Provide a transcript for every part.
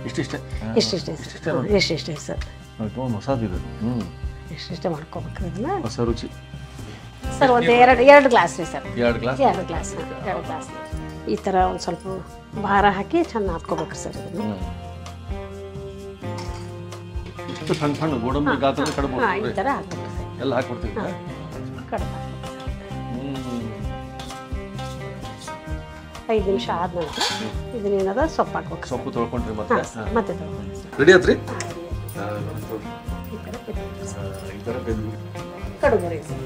ಇಷ್ಟಿಷ್ಟೇ ಇಷ್ಟಿಷ್ಟೇ sir. ಹೊಸದಿದೆ. ಇಷ್ಟಿಷ್ಟೇ ಮಾಡ್ಕೋಬೇಕು ಇದನ್ನ. ಹೊಸ ರುಚಿ ಸರ್. ಒಂದು ಎರಡು ಗ್ಲಾಸ್ ರೀ ಸರ್. 2 ಗ್ಲಾಸ್. 2 ಗ್ಲಾಸ್ ಈ ಥರ ಒಂದು ಸ್ವಲ್ಪ ಭಾರ ಹಾಕಿ ಚೆನ್ನಾಗಿ ಹಾಕ್ಕೋಬೇಕು ಸರ್ ಇದನ್ನು. ಇಷ್ಟು ಸಣ್ಣ ಸಣ್ಣ ಗೋಡಂಬಿ ಗಾತ್ರದ ಕಡುಬು ಈ ಥರ ಹಾಕ್ಬೇಕು ಸರ್. ಎಲ್ಲ ಹಾಕ್ಬಿಡ್ತೀವಿ. ಕಡುಬು 5 ನಿಮಿಷ ಆದ ನಂತರ ಇದನ್ನೇನದ ಸೊಪ್ಪು ಹಾಕ್ಬೇಕು. ಸೊಪ್ಪು ತೊಳ್ಕೊಂಡ್ರಿ ಮತ್ತೆ ರೆಡಿ ಆತ್ರಿ. ಕಡುಬು ರೀ ಸರ್.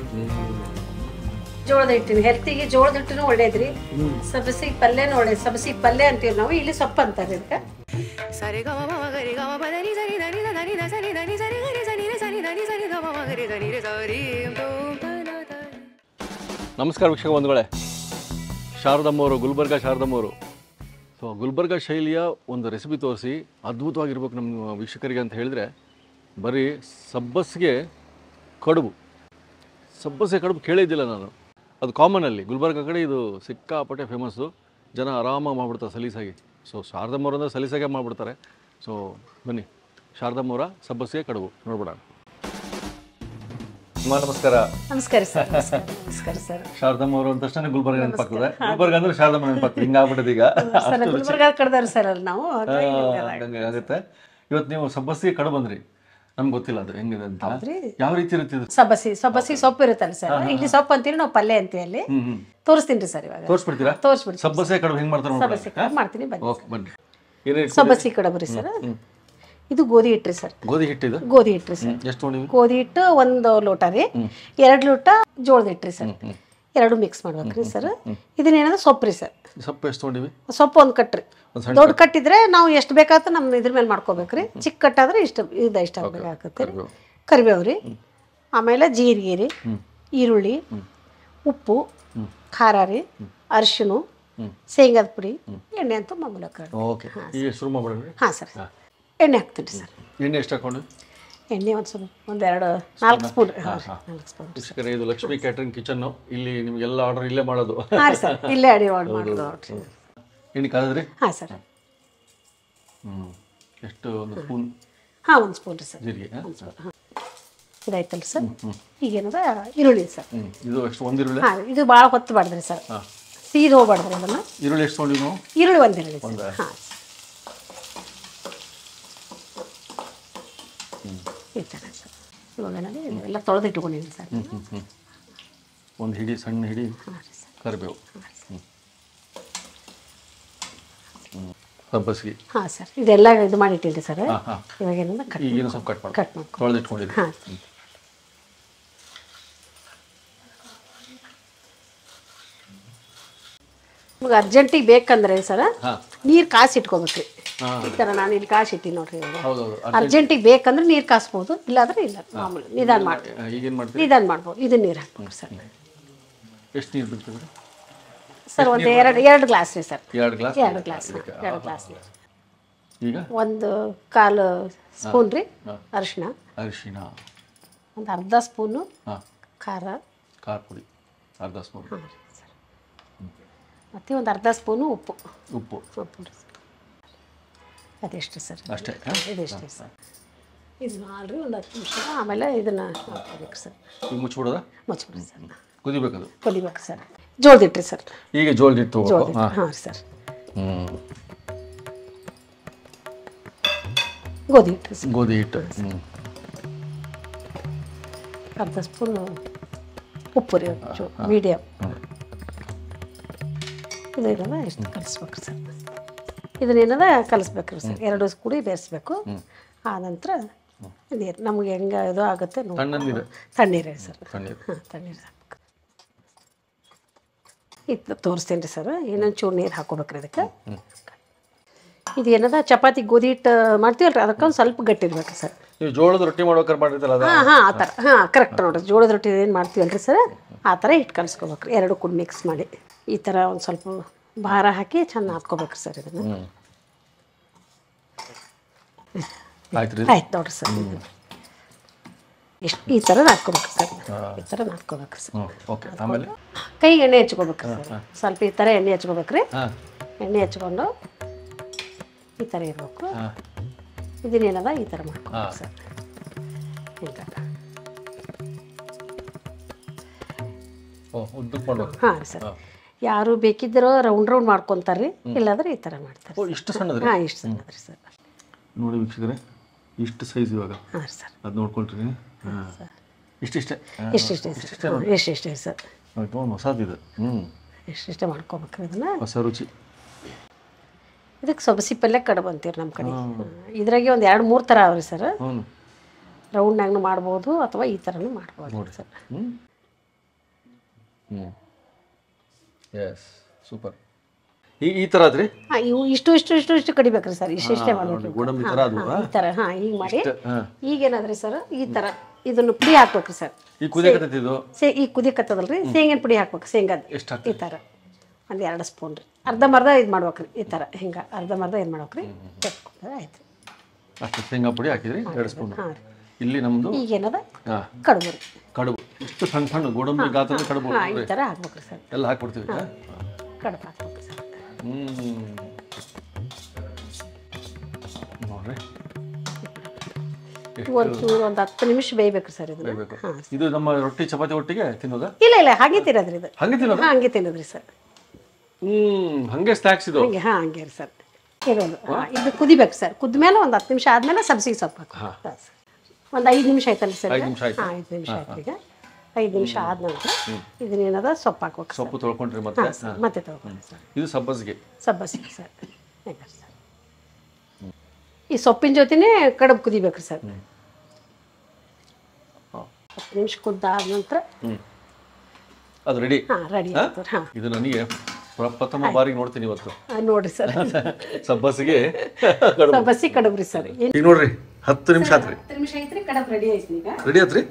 ಜೋಳದ ಹಿಟ್ಟಿನ ಹೆಲ್ತಿಗೆ ಜೋಳದ ಹಿಟ್ಟನು ಒಳ್ಳೇದ್ರಿ. ಸಬಸಿ ಪಲ್ಯನೂ ಒಳ್ಳೇದು. ಸಬಸಿ ಪಲ್ಯ ಅಂತೀವಿ ನಾವು, ಇಲ್ಲಿ ಸೊಪ್ಪು ಅಂತಾರೆ ಇದಕ್ಕೆ. ನಮಸ್ಕಾರ ವೀಕ್ಷಕ ಬಂಧುಗಳೇ. ಶಾರದಮ್ಮವರು, ಗುಲ್ಬರ್ಗ ಶಾರದಮ್ಮವರು. ಸೊ ಗುಲ್ಬರ್ಗ ಶೈಲಿಯ ಒಂದು ರೆಸಿಪಿ ತೋರಿಸಿ ಅದ್ಭುತವಾಗಿರ್ಬೇಕು ನಮ್ಮ ವೀಕ್ಷಕರಿಗೆ ಅಂತ ಹೇಳಿದ್ರೆ, ಬರೀ ಸಬ್ಬಸಿಗೆ ಕಡುಬು. ಸಬ್ಬಸಿಗೆ ಕಡುಬು ಕೇಳಿದ್ದಿಲ್ಲ ನಾನು. ಅದು ಕಾಮನಲ್ಲಿ ಗುಲ್ಬರ್ಗ ಕಡೆ ಇದು ಸಿಕ್ಕಾಪಟ್ಟೆ ಫೇಮಸ್ಸು. ಜನ ಆರಾಮಾಗಿ ಮಾಡಿಬಿಡ್ತಾರೆ ಸಲೀಸಾಗಿ. ಸೊ ಶಾರದಮ್ಮವ್ರಂದ್ರೆ ಸಲೀಸಾಗೆ ಮಾಡಿಬಿಡ್ತಾರೆ. ಸೊ ಬನ್ನಿ, ಶಾರದಮ್ಮವರ ಸಬ್ಬಸಿಗೆ ಕಡುಬು ನೋಡ್ಬಿಡೋಣ. ನಮಸ್ಕಾರ. ನಮಸ್ಕಾರ ಸರ್. ನಮಸ್ಕಾರ ಸರ್. ಶಾರದಮ್ಮವರು ಅಂತ ತಕ್ಷಣ ಗುಲ್ಬರ್ಗ ನೆನಪಾಗ್ತದೆ. ಗುಲ್ಬರ್ಗ ಅಂದ್ರೆ ಶಾರದಮ್ಮ ನೆನಪಾಗ್ತದೆ. ಹಿಂಗಾಗ್ಬಿಟ್ಟದ ಈಗ. ಗುಲ್ಬರ್ಗ ಕಡ್ದಾರ ಸರ್ ಅಲ್ಲಿ ನಾವು. ಆಗುತ್ತೆ. ಇವತ್ತು ನೀವು ಸಬ್ಬಸಿಗೆ ಕಡುಬು ಅಂದ್ರಿ. ನಮ್ಗೆ ಗೊತ್ತಿಲ್ಲ ಅದು ಹೆಂಗಿದೆ ಅಂತ. ಯಾವ ರೀತಿ ಇರುತ್ತೆ? ಸಬ್ಬಸಿ ಸೊಪ್ಪು ಇರುತ್ತಲ್ಲ ಸರ್. ಇಲ್ಲಿ ಸೊಪ್ಪು ಅಂತೀವಿ, ನಾವು ಪಲ್ಯ ಅಂತೀವಿ. ಅಲ್ಲಿ ತೋರಿಸ್ತೀನಿ ಸರ್. ಇವಾಗ ತೋರಿಸ್ಬಿಡ್ತೀರಾ? ತೋರಿಸ್ಬಿಡ್ತೀನಿ. ಸಬ್ಬಸಿಗೆ ಕಡುಬು ಹೆಂಗ್ ಮಾಡ್ತಾರೆ ಸಬ್ಬಸಿ ಕಡುಬು ಮಾಡ್ತೀನಿ ಬನ್ನಿ. ಓಕೆ ಬನ್ನಿ. ಸಬ್ಬಸಿ ಕಡುಬು ರೀ ಸರ್. ಇದು ಗೋಧಿ ಹಿಟ್ರಿ ಸರ್. ಗೋಧಿ ಹಿಟ್ಟಿದು? ಗೋಧಿ ಹಿಟ್ರಿ ಸರ್. ಎಷ್ಟು ನೀವು? ಗೋಧಿ ಹಿಟ್ಟು 1 ಲೋಟ ರೀ. 2 ಲೋಟ ಜೋಳದ ಹಿಟ್ರಿ ಸರ್. 2 ಮಿಕ್ಸ್ ಮಾಡ್ಬೇಕ್ರಿ ಸರ್. ಇದನ್ನೇನಂದ್ರೆ ಸೊಪ್ಪು ರೀ ಸರ್. ಸೊಪ್ಪು ಎಷ್ಟು ತೊಗೊಂಡಿವಿ? ಸೊಪ್ಪು 1 ಕಟ್ರಿ. ದೊಡ್ಡ ಕಟ್ಟಿದ್ರೆ ನಾವು ಎಷ್ಟು ಬೇಕಾಗುತ್ತೆ ನಮ್ಮ ಇದ್ರ ಮೇಲೆ ಮಾಡ್ಕೋಬೇಕ್ರಿ. ಚಿಕ್ಕ ಕಟ್ಟಾದ್ರೆ ಇಷ್ಟ ಬೇಕಾಗುತ್ತೆ. ಕರಿಬೇವು ರೀ, ಆಮೇಲೆ ಜೀರಿಗೆ ರೀ, ಈರುಳ್ಳಿ, ಉಪ್ಪು, ಖಾರ ರೀ, ಅರಿಶಿಣ, ಶೇಂಗಾದ ಪುಡಿ, ಎಣ್ಣೆ ಅಂತ ಮಾಮೂಲಿ ಓಕೆ. ಈಗ ಶುರು ಮಾಡ್ಬಿಡ್ರಿ. ಹಾಂ ಸರ್. ಎಣ್ಣೆ ಹಾಕ್ತೀನಿ ಸರ್. ಎಣ್ಣೆ ಎಷ್ಟು ಹಾಕೊಂಡು? ಎಣ್ಣೆ ಒಂದು ಸ್ವಲ್ಪ 4 ಸ್ಪೂನ್. 4 ಸ್ಪೂನ್. ವೀಕ್ಷಕರೇ, ಇದು ಲಕ್ಷ್ಮೀ ಕ್ಯಾಟರಿಂಗ್ ಕಿಚನ್ನು. ಇಲ್ಲಿ ನಿಮಗೆಲ್ಲ ಆರ್ಡರ್ ಇಲ್ಲೇ ಮಾಡೋದು. ಹಾಂ ಸರ್, ಇಲ್ಲೇ ಆರ್ಡರ್ ಮಾಡೋದು. ಎಣ್ಣೆ ಕಾದ್ರಿ? ಹಾಂ ಸರ್. ಎಷ್ಟು? 1 ಸ್ಪೂನ್? ಹಾಂ, 1 ಸ್ಪೂನ್ ರೀ ಸರ್. ಜೀರಿಗೆ. ಇದಾಯ್ತಲ್ಲ ಸರ್. ಈಗೇನದ ಈರುಳ್ಳಿ ಸರ್. ಇದು ಎಷ್ಟು? 1 ಈರುಳ್ಳಿ? ಹಾಂ, ಇದು ಭಾಳ ಹೊತ್ತಬಾರ್ದ್ರಿ ಸರ್. ಸೀದ್ ಹೋಗ್ಬಾರ್ದ್ರಿ ಅದನ್ನು. ಈರುಳ್ಳಿ ಎಷ್ಟು ತೊಗೊಂಡಿವಿ ನಾವು? ಈರುಳ್ಳಿ 1 ಈರುಳ್ಳಿ ಸರ್. ಹಾಂ, ಈ ಥರ ಸರ್. ಇವಾಗ ನಾನು ಎಲ್ಲ ತೊಳೆದು ಇಟ್ಕೊಂಡಿದ್ದೀನಿ ಸರ್. 1 ಹಿಡಿ, ಸಣ್ಣ ಹಿಡಿ ಕರಿಬೇವು. ಸಬ್ಬಸಿಗೆ. ಹಾಂ ಸರ್, ಇದೆಲ್ಲ ಇದು ಮಾಡಿಟ್ಟಿರಿ ಸರ್. ಇವಾಗ ಏನಂದ್ರೆ ಈಗೇನು ಸ್ವಲ್ಪ ಕಟ್ ಮಾಡಿ ತೊಳೆದು ಇಟ್ಕೊಂಡಿದ್ದೀನಿ. ಹಾಂ, ನಿಮ್ಗೆ ಅರ್ಜೆಂಟಿಗೆ ಬೇಕಂದ್ರೆ ಸರ್ ನೀರು ಕಾಸಿ ಇಟ್ಕೋಬೇಕ್ರಿ. ಈ ಥರ ನಾನು ಇಲ್ಲಿ ಕಾಸಿ ಇಟ್ಟಿನಿ ನೋಡ್ರಿ. ಅರ್ಜೆಂಟಿಗೆ ಬೇಕಂದ್ರೆ ನೀರು ಕಾಸ್ಬೋದು, ಇಲ್ಲಾಂದ್ರೆ ಇಲ್ಲ. ಮಾಮೂಲಿ ನಿಧಾನ ಮಾಡ್ಬೋದು. ನಿಧಾನ ಮಾಡ್ಬೋದು. ಇದನ್ನ ನೀರು ಹಾಕ್ಬೇಕು ಸರ್. ಎಷ್ಟು ನೀರು ಬಿಡ್ತೀವಿ ಸರ್? ಒಂದು 2 ಗ್ಲಾಸ್ ರೀ ಸರ್. 2 ಗ್ಲಾಸ್. 2 ಗ್ಲಾಸ್ ನೀರು. ಈಗ 1/4 ಸ್ಪೂನ್ ರೀ ಅರಿಶಿಣ. ಒಂದು ಅರ್ಧ ಸ್ಪೂನು ಖಾರ ಪುಡಿ. ಅರ್ಧ ಸ್ಪೂನ್. ಮತ್ತು ಒಂದು ಅರ್ಧ ಸ್ಪೂನು ಉಪ್ಪು. ರೀ ಸರ್. ಅದೆಷ್ಟು ಸರ್? ಅಷ್ಟೇ. ಇದೆಷ್ಟೇ ಸರ್. ಇದು ಮಾಡ್ರಿ ಒಂದು 10 ನಿಮಿಷ. ಆಮೇಲೆ ಇದನ್ನು ಹಾಕ್ಕೋಬೇಕು ಸರ್. ಈಗ ಮುಚ್ಚಿಬಿಡೋದಾ? ಮುಚ್ಚಿಬಿಡಿ ಸರ್. ಕುದಿಬೇಕದು? ಕುದಿಬೇಕು ಸರ್. ಜೋಳದ ಹಿಟ್ಟು ಸರ್. ಈಗ ಜೋಳದ ಹಿಟ್ಟು. ಹಾಂ ಸರ್. ಗೋಧಿ ಹಿಟ್ಟು ಸರ್. ಗೋಧಿ ಹಿಟ್ಟು. ಅರ್ಧ ಸ್ಪೂನ್ ಉಪ್ಪು ರೀ, ಮೀಡಿಯಮ್. ಇದನ್ನೆಲ್ಲ ಎಷ್ಟು ಕಲಿಸ್ಬೇಕು ಸರ್. ಇದನ್ನೇನದ ಕಲಿಸ್ಬೇಕ್ರಿ ಸರ್. 2 ಕೂಡಿ ಬೇಯಿಸ್ಬೇಕು. ಆ ನಂತರ ನೀರು ನಮ್ಗೆ ಹೆಂಗೆ ಇದು ಆಗುತ್ತೆ ತಣ್ಣೀರೇ ಸರ್. ಹಾಂ, ತಣ್ಣೀರು ಹಾಕ್ಬೇಕು. ಇದು ತೋರಿಸ್ತೀನಿ ರೀ ಸರ್. ಇನ್ನೊಂದು ಚೂರು ನೀರು ಹಾಕೋಬೇಕ್ರಿ ಇದಕ್ಕೆ. ಇದು ಏನದ ಚಪಾತಿ ಗೋಧಿ ಹಿಟ್ಟು ಮಾಡ್ತೀವಲ್ರಿ, ಅದಕ್ಕೆ ಒಂದು ಸ್ವಲ್ಪ ಗಟ್ಟಿ ಇರ್ಬೇಕು ಸರ್. ನೀವು ಜೋಳದ ರೊಟ್ಟಿ ಮಾಡ್ಬೇಕಾದ್ರೆ ಮಾಡಿರ್ತೀರಲ್ಲ ಅದು? ಹಾಂ, ಆ ಥರ. ಹಾಂ, ಕರೆಕ್ಟ್ ನೋಡಿರಿ. ಜೋಳದ ರೊಟ್ಟಿ ಏನು ಮಾಡ್ತೀವಲ್ರಿ ಸರ್, ಆ ಥರ ಹಿಟ್ಟು ಕಲಿಸ್ಕೋಬೇಕ್ರಿ. 2 ಕೂಡ ಮಿಕ್ಸ್ ಮಾಡಿ ಈ ಥರ ಒಂದು ಸ್ವಲ್ಪ ಭಾರ ಹಾಕಿ ಚೆನ್ನಾಗಿ ಹಾಕ್ಕೋಬೇಕ್ರಿ ಸರ್. ಇದನ್ನು ಆಯ್ತು ನೋಡಿರಿ ಸರ್. ಈ ಥರ ಹಾಕ್ಕೋಬೇಕು ಸರ್. ಈ ಥರ ಹಾಕ್ಕೋಬೇಕು ಸರ್. ಓಕೆ. ಆಮೇಲೆ ಕೈಗೆ ಎಣ್ಣೆ ಹಚ್ಕೋಬೇಕ್ರಿ ಸರ್. ಸ್ವಲ್ಪ ಈ ಥರ ಎಣ್ಣೆ ಹಚ್ಕೋಬೇಕ್ರಿ. ಎಣ್ಣೆ ಹಚ್ಕೊಂಡು ಈ ಥರ ಇರಬೇಕು. ಇದನ್ನೇನದ ಈ ಥರ ಮಾಡ್ಕೊಬೇಕು ಸರ್. ಈಗ ಹಾಂ ಸರ್, ಯಾರು ಬೇಕಿದ್ದರೂ ರೌಂಡ್ ರೌಂಡ್ ಮಾಡ್ಕೊತಾರೆ, ಇಲ್ಲಾಂದ್ರೆ ಈ ಥರ ಮಾಡ್ತಾರೆ. ಇಷ್ಟು ಸಣ್ಣದ್ರಿ? ಹಾಂ, ಇಷ್ಟು ಸಣ್ಣದ್ರಿ ಸರ್. ನೋಡಿ ವೀಕ್ಷಕರೇ, ಇಷ್ಟು ಸೈಜ್ ಇವಾಗ. ಹಾಂ ಸರ್, ಅದು ನೋಡ್ಕೊಳ್ತೀನಿ. ಇಷ್ಟಿಷ್ಟೇ ಎಷ್ಟಿಷ್ಟೇ ಸರ್. ಹೊಸದಿದೆ. ಎಷ್ಟಿಷ್ಟೇ ಮಾಡ್ಕೊಬೇಕ್ರಿ ಇದನ್ನ. ಹೊಸ ರುಚಿ. ಇದಕ್ಕೆ ಸೊಬಸಿ ಪಲ್ಯ ಕಡುಬು ಅಂತೀರಿ ನಮ್ಮ ಕಡೆ. ಇದ್ರಾಗೆ ಒಂದು 2-3 ಥರ ಅವ್ರಿ ಸರ್. ರೌಂಡ್ನಾಗೂ ಮಾಡ್ಬೋದು ಅಥವಾ ಈ ಥರನೂ ಮಾಡ್ಬೋದು ಸರ್. S, super. ಈ ಥರ ಆದ್ರಿ? ಹಾಂ, ಇವು ಇಷ್ಟು ಕಡಿಬೇಕ್ರಿ ಸರ್. ಇಷ್ಟೇ ಮಾಡ್ಬೇಕು ಗೋಡಂಬಿ ಥರ ಅದು. ಈ ಥರ. ಹಾಂ, ಈಗ ಮಾಡಿ ಈಗೇನಾದ್ರಿ ಸರ್, ಈ ಥರ ಇದನ್ನು ಪುಡಿ ಹಾಕ್ಬೇಕ್ರಿ ಸರ್. ಈ ಕುದಿಯಕತ್ತೈತಿ ಇದು? ಈ ಕುದಿಯಕತ್ತದಲ್ರಿ, ಶೇಂಗಿನ ಪುಡಿ ಹಾಕ್ಬೇಕು. ಶೇಂಗಾದ ಈ ಥರ ಒಂದು 2 ಸ್ಪೂನ್ ರೀ. ಅರ್ಧಂಬರ್ಧ ಇದು ಮಾಡ್ಬೇಕ್ರಿ. ಈ ಥರ ಹಿಂಗೆ ಅರ್ಧಂಬರ್ಧ ಏನು ಮಾಡ್ಬೇಕ್ರಿ, ಆಯ್ತು. ಅಷ್ಟು ಶೇಂಗಾ ಪುಡಿ ಹಾಕಿದ್ರಿ 2 ಸ್ಪೂನ್. ಹಾಂ, ಇಲ್ಲಿ ನಮ್ಮದು ಈಗೇನದ ಕಡುಬು ರೀ. ಕಡುಬು ಇಷ್ಟು ಸಣ್ಣ ಗೋಡಂಬಿ ಗಾತ್ರದ ಕಡುಬು. ಹಾಂ, ಈ ಥರ ಹಾಕ್ಬೇಕ್ರಿ ಸರ್. ಎಲ್ಲ ಹಾಕ್ಬಿಡ್ತೀವಿ. ಕಡುಬು ಹಾಕ್ಬೇಕ್ರಿ ಸರ್. ನೋಡ್ರಿ, ಒಂದು 10 ನಿಮಿಷ ಬೇಯಬೇಕ್ರಿ ಸರ್ ಇದು. ಹಾಂ, ಇದು ನಮ್ಮ ರೊಟ್ಟಿ ಚಪಾತಿ ಒಟ್ಟಿಗೆ ತಿನ್ನೋದಾ? ಇಲ್ಲ, ಹಾಗೆ ತಿನ್ನೋದ್ರಿ ಇದು. ಹಂಗೆ ತಿನ್ನೋದು? ಹಾಂ, ಹಂಗೆ ತಿನ್ನೋದ್ರಿ ಸರ್. ಹಂಗೆ ಸ್ನ್ಯಾಕ್ಸ್ ಇದು? ಹಂಗೆ. ಹಾಂ, ಹಂಗೆ ರೀ ಸರ್. ಇದು ಕುದಿಬೇಕು ಸರ್. ಕುದ್ಮೇಲೆ ಒಂದು 10 ನಿಮಿಷ ಆದಮೇಲೆ ಸಬ್ಸಿಗೆ ಸೊಪ್ಪು ಹಾಕಿ. ಒಂದು 5 ನಿಮಿಷ ಆಯ್ತಲ್ಲ ಸರ್? 5 ನಿಮಿಷ ಆಯ್ತು. ಹಾಂ, 5 ನಿಮಿಷ ಆಯ್ತು. ಈಗ 5 ನಿಮಿಷ ಆದ ನಂತರ ಇದನ್ನೇನದ ಸೊಪ್ಪು ಹಾಕ್ಬೇಕು. ಸೊಪ್ಪು ತೊಳ್ಕೊಂಡ್ರಿ ಮತ್ತೆ ತೊಳ್ಕೊಂಡ್ರಿ ಸರ್. ಇದು ಸಬ್ಬಸಿಗೆ ಸರ್. ಹೇಗೆ ಸರ್, ಈ ಸೊಪ್ಪಿನ ಜೊತೆನೇ ಕಡುಬು ಕುದಿಬೇಕ್ರಿ ಸರ್. 10 ನಿಮಿಷ ಕುದ್ದಾದ ನಂತರ ಅದು ರೆಡಿ. ಹಾಂ, ರೆಡಿ ಆಯ್ತು. ಹಾಂ, ಇದು ನನಗೆ ಪ್ರಥಮ ಬಾರಿಗೆ ನೋಡ್ತೀನಿ ಇವತ್ತು. ನೋಡ್ರಿ ಸರ್, ಸಬ್ಬಸಿಗೆ ಸಬ್ಬಸಿ ಕಡುಬು ರೀ ಸರ್. ಈಗ ನೋಡ್ರಿ 10 ನಿಮಿಷ ಆತ್ರಿ. 10 ನಿಮಿಷ ಐತ್ರಿ, ಕಡುಬು ರೆಡಿ ಐತಿ. ಈಗ ರೆಡಿ ಆತ್ರಿ.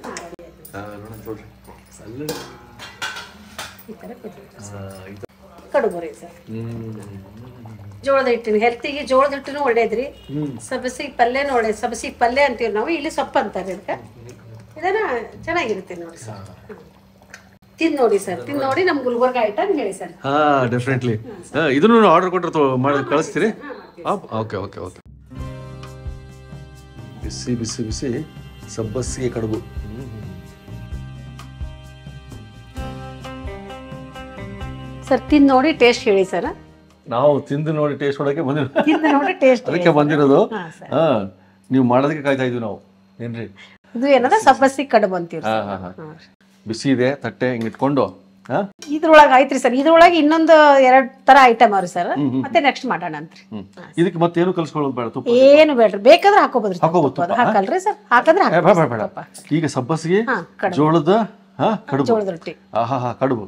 ನೋಡ್ರಿ ಈ ಥರ ಕಡುಬು ರೀ ಸರ್. ಜೋಳದ ಹಿಟ್ಟಿನ ಹೆಲ್ತಿಗೆ ಜೋಳದ ಹಿಟ್ಟನು ಒಳ್ಳೇದ್ರಿ. ಸಬ್ಬಸಿಗೆ ಪಲ್ಯನೂ ಒಳ್ಳೇದು. ಸಬ್ಬಸಿಗೆ ಪಲ್ಯ ಅಂತೀವಿ ನಾವು, ಇಲ್ಲಿ ಸೊಪ್ಪು ಅಂತಾರೆ ಇದಕ್ಕೆ. ಇದನ್ನ ಚೆನ್ನಾಗಿರುತ್ತೆ ನೋಡಿ ಸರ್. ತಿಂದು ನೋಡಿ ಸರ್, ತಿಂದು ನೋಡಿ ನಮ್ಮ ಗುಲ್ಬರ್ಗ ಐಟಮ್ ಹೇಳಿ ಸರ್. ಹಾಂ, ಡೆಫಿನೆಟ್ಲಿ. ಇದನ್ನು ಆರ್ಡರ್ ಕೊಟ್ಟರೆ ಮಾಡಿ ಕಳಿಸ್ತೀರಿ? ಓಕೆ. ಬಿಸಿ ಬಿಸಿ ಬಿಸಿ ಸಬ್ಬಸಿಗೆ ಕಡುಬು. ಸರ್, ತಿಂದು ನೋಡಿ ಟೇಸ್ಟ್ ಹೇಳಿ ಸರ್. ನಾವು ತಿಂದು ನೋಡಿ ಟೇಸ್ಟ್ ಮಾಡೋಕೆ ಬಂದಿರೋದು. ತಿಂದು ನೋಡಿ ಟೇಸ್ಟ್ ಅದಕ್ಕೆ ಬಂದಿರೋದು. ನೀವು ಮಾಡೋದಕ್ಕೆ ಕಾಯ್ತಾ ಇದ್ವಿ ನಾವು. ಏನ್ರಿ ಇದು ಏನದ ಸಬ್ಬಸಿ ಕಡುಬು ಅಂತೀವಿ. ಬಿಸಿ ಇದೆ, ತಟ್ಟೆ ಹಿಂಗೆ ಇಟ್ಕೊಂಡು. ಇದ್ರೊಳಗೆ ಐತ್ರಿ ಸರ್. ಇದ್ರೊಳಗೆ ಇನ್ನೊಂದು 2 ಥರ ಐಟಮ್ ಅವ್ರಿ ಸರ್. ಮತ್ತೆ ನೆಕ್ಸ್ಟ್ ಮಾಡೋಣ ಅಂತ್ರಿ. ಇದಕ್ಕೆ ಮತ್ತೇನು ಕಲ್ಸ್ಕೊಳ್ಳೋದು ಬೇಡ? ತುಪ್ಪ ಏನು ಬೇಡ್ರಿ, ಬೇಕಾದ್ರೆ ಹಾಕೋಬೋದ್ರಿ. ಹಾಕಲ್ರಿ ಸರ್? ಹಾಕಂದ್ರೆ ಬೇಡ. ಈಗ ಸಬ್ಬಸಿಗೆ ಜೋಳದ ಕಡುಬು, ಜೋಳದ ರೊಟ್ಟಿ. ಕಡುಬು.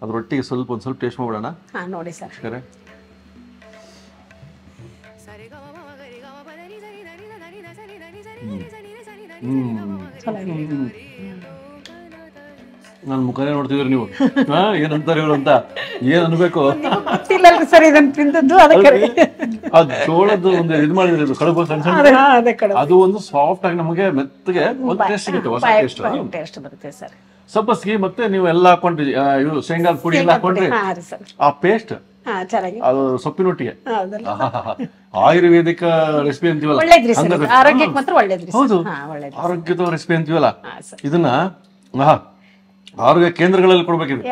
ಅದ್ರ ರೊಟ್ಟಿಗೆ ಒಂದು ಸ್ವಲ್ಪ ಟೇಸ್ಟ್ ಮಾಡ್ಬಿಡೋಣ. ಹಾಂ, ನೋಡಿ ಸರ್. ನನ್ನ ಮುಖನೇ ನೋಡ್ತಿದ್ರಿ ನೀವು. ಏನಂತಾರೆ ಇವ್ರು ಅಂತ ಏನ್ ಅನ್ಬೇಕು ಗೊತ್ತಿಲ್ಲಲ್ರಿ ಸರ್ ಇದನ್ನ ತಿಂದದ್ದು. ಅದಕ್ಕೆ ಆ ಜೋಳದ ಒಂದು ಇದು ಮಾಡಿದ್ರಿ ಕಡುಬು ಸಣ್ಣ ಸಣ್ಣ, ಅದು ಒಂದು ಸಾಫ್ಟ್ ಆಗಿ ನಮಗೆ ಮೆತ್ತಗೆ ಒಂದು ಟೇಸ್ಟ್ ಸಿಗುತ್ತೆ, ಹೊಸ ಟೇಸ್ಟ್ ಬರುತ್ತೆ ಸರ್. ಸಬ್ಬಸಿಗೆ ಮತ್ತೆ ನೀವು ಎಲ್ಲ ಹಾಕೊಂಡ್ರಿ, ಇವು ಶೇಂಗಾದ ಪುಡಿ ಎಲ್ಲ ಹಾಕೊಂಡ್ರಿ, ಆ ಪೇಸ್ಟ್ ಅದು ಸೊಪ್ಪಿನೊಟ್ಟಿಗೆ ಆಯುರ್ವೇದಿಕ ರೆಸಿಪಿ ಅಂತೀವಲ್ಲ, ಆರೋಗ್ಯಕ್ಕೆ ಮಾತ್ರ ಒಳ್ಳೇದ್ರಿ. ಹೌದು, ಆರೋಗ್ಯದ ರೆಸಿಪಿ ಅಂತೀವಲ್ಲ, ಇದನ್ನ ಆರೋಗ್ಯ ಕೇಂದ್ರಗಳಲ್ಲಿ ಕೊಡ್ಬೇಕಿದೆ.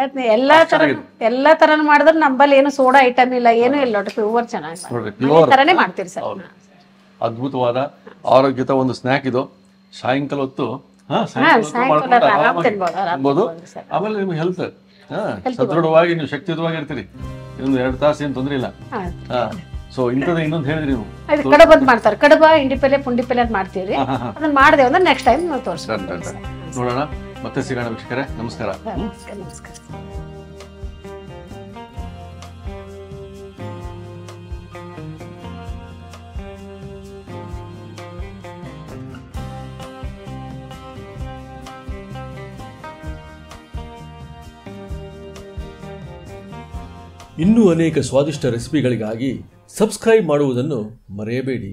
ಎಲ್ಲಾ ತರನು ಮಾಡಿದ್ರೆ ನಮ್ಮಲ್ಲಿ ಏನು ಸೋಡಾ ಐಟಮ್ ಇಲ್ಲ, ಏನು ಇಲ್ಲ. ಪ್ಯೂರ್ ಚೆನ್ನಾಗಿ ಮಾಡ್ತೀರಿ ಸರ್. ಅದ್ಭುತವಾದ ಆರೋಗ್ಯದ ಒಂದು ಸ್ನ್ಯಾಕ್ ಇದು. ಸಾಯಂಕಾಲ ಹೊತ್ತು ತಿನ್ಬೋದು. ಆಮೇಲೆ ನಿಮ್ಗೆ ಹೆಲ್ತ್ ಸದೃಢವಾಗಿ ನೀವು ಶಕ್ತಿಯುತವಾಗಿರ್ತೀರಿ. ಇನ್ನೊಂದು 2 ತಾಸು ಏನು ತೊಂದರೆ ಇಲ್ಲ. ಸೊ ಇಂಥದ್ದು ಇನ್ನೊಂದು ಹೇಳಿದ್ರಿ ನೀವು ಕಡುಬು ಅಂತ ಮಾಡ್ತಾರೆ. ಕಡುಬ ಇಂಡಿ ಪಲ್ಯ ಪುಂಡಿ ಪಲ್ಯ ಅಂತ ಮಾಡ್ತೀವಿ. ಅದನ್ನ ಮಾಡಿದೆ ಅಂದ್ರೆ ನೆಕ್ಸ್ಟ್ ಟೈಮ್ ನಾವು ತೋರಿಸ್ತೀವಿ. ನೋಡೋಣ, ಮತ್ತೆ ಸಿಗೋಣ ವೀಕ್ಷಕರೇ. ನಮಸ್ಕಾರ. ನಮಸ್ಕಾರ. ಇನ್ನೂ ಅನೇಕ ಸ್ವಾದಿಷ್ಟ ರೆಸಿಪಿಗಳಿಗಾಗಿ ಸಬ್ಸ್ಕ್ರೈಬ್ ಮಾಡುವುದನ್ನು ಮರೆಯಬೇಡಿ.